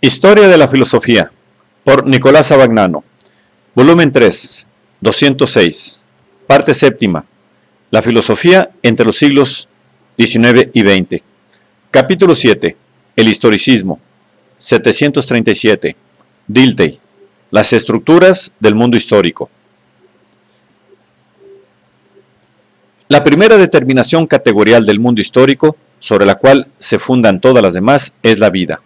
Historia de la filosofía, por Nicolás Abagnano, volumen 3, 206, parte séptima, la filosofía entre los siglos XIX y XX, capítulo 7, el historicismo, 737, Dilthey, las estructuras del mundo histórico. La primera determinación categorial del mundo histórico, sobre la cual se fundan todas las demás, es la vida.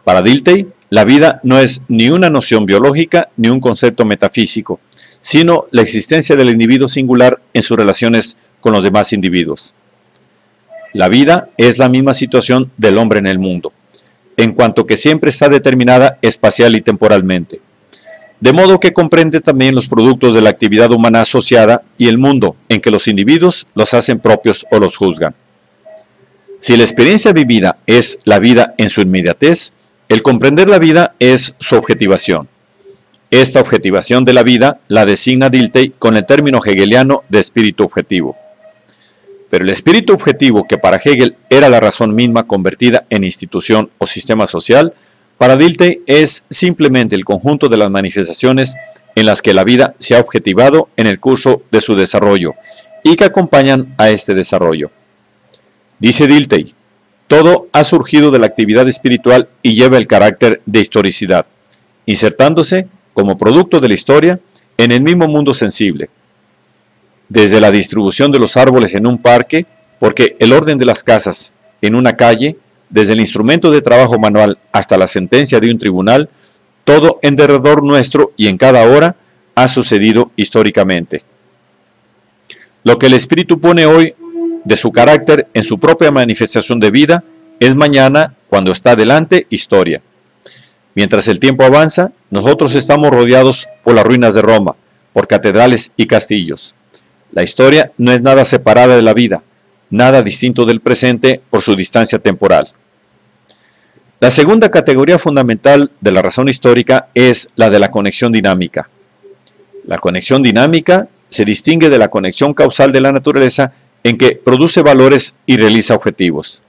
Para Dilthey, la vida no es ni una noción biológica ni un concepto metafísico, sino la existencia del individuo singular en sus relaciones con los demás individuos. La vida es la misma situación del hombre en el mundo, en cuanto que siempre está determinada espacial y temporalmente, de modo que comprende también los productos de la actividad humana asociada y el mundo en que los individuos los hacen propios o los juzgan. Si la experiencia vivida es la vida en su inmediatez, el comprender la vida es su objetivación. Esta objetivación de la vida la designa Dilthey con el término hegeliano de espíritu objetivo. Pero el espíritu objetivo, que para Hegel era la razón misma convertida en institución o sistema social, para Dilthey es simplemente el conjunto de las manifestaciones en las que la vida se ha objetivado en el curso de su desarrollo y que acompañan a este desarrollo. Dice Dilthey: todo ha surgido de la actividad espiritual y lleva el carácter de historicidad, insertándose como producto de la historia en el mismo mundo sensible. Desde la distribución de los árboles en un parque, porque el orden de las casas en una calle, desde el instrumento de trabajo manual hasta la sentencia de un tribunal, todo en derredor nuestro y en cada hora ha sucedido históricamente. Lo que el espíritu pone hoy de su carácter en su propia manifestación de vida, es mañana, cuando está delante, historia. Mientras el tiempo avanza, nosotros estamos rodeados por las ruinas de Roma, por catedrales y castillos. La historia no es nada separada de la vida, nada distinto del presente por su distancia temporal. La segunda categoría fundamental de la razón histórica es la de la conexión dinámica. La conexión dinámica se distingue de la conexión causal de la naturaleza en que produce valores y realiza objetivos.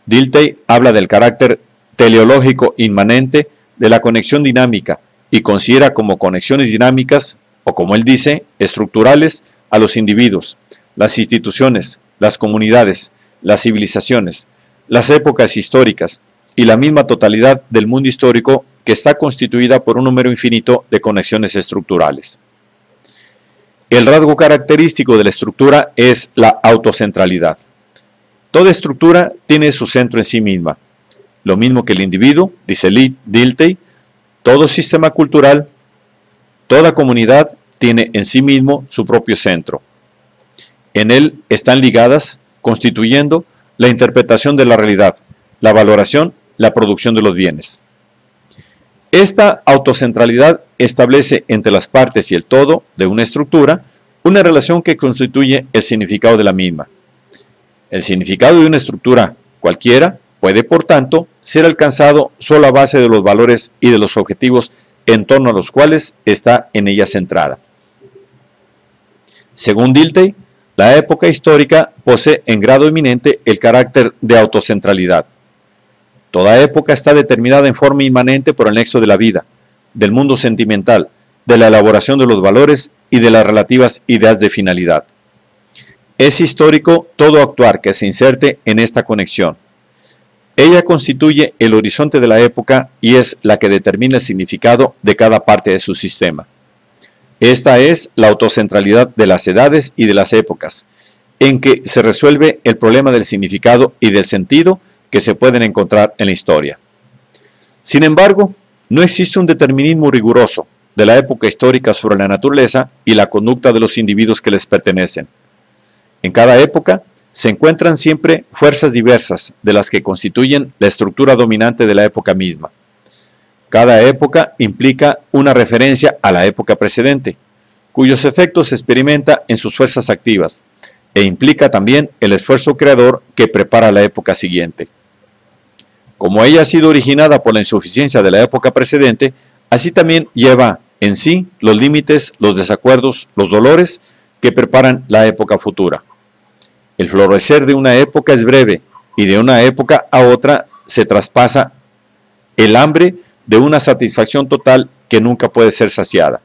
Dilthey habla del carácter teleológico inmanente de la conexión dinámica y considera como conexiones dinámicas, o como él dice, estructurales, a los individuos, las instituciones, las comunidades, las civilizaciones, las épocas históricas y la misma totalidad del mundo histórico, que está constituida por un número infinito de conexiones estructurales. El rasgo característico de la estructura es la autocentralidad. Toda estructura tiene su centro en sí misma. Lo mismo que el individuo, dice Dilthey, todo sistema cultural, toda comunidad tiene en sí mismo su propio centro. En él están ligadas, constituyendo la interpretación de la realidad, la valoración, la producción de los bienes. Esta autocentralidad establece entre las partes y el todo de una estructura una relación que constituye el significado de la misma. El significado de una estructura cualquiera puede, por tanto, ser alcanzado solo a base de los valores y de los objetivos en torno a los cuales está en ella centrada. Según Dilthey, la época histórica posee en grado eminente el carácter de autocentralidad. Toda época está determinada en forma inmanente por el nexo de la vida, del mundo sentimental, de la elaboración de los valores y de las relativas ideas de finalidad. Es histórico todo actuar que se inserte en esta conexión. Ella constituye el horizonte de la época y es la que determina el significado de cada parte de su sistema. Esta es la autocentralidad de las edades y de las épocas, en que se resuelve el problema del significado y del sentido que se pueden encontrar en la historia. Sin embargo, no existe un determinismo riguroso de la época histórica sobre la naturaleza y la conducta de los individuos que les pertenecen. En cada época se encuentran siempre fuerzas diversas de las que constituyen la estructura dominante de la época misma. Cada época implica una referencia a la época precedente, cuyos efectos se experimenta en sus fuerzas activas, e implica también el esfuerzo creador que prepara la época siguiente. Como ella ha sido originada por la insuficiencia de la época precedente, así también lleva en sí los límites, los desacuerdos, los dolores que preparan la época futura. El florecer de una época es breve y de una época a otra se traspasa el hambre de una satisfacción total que nunca puede ser saciada.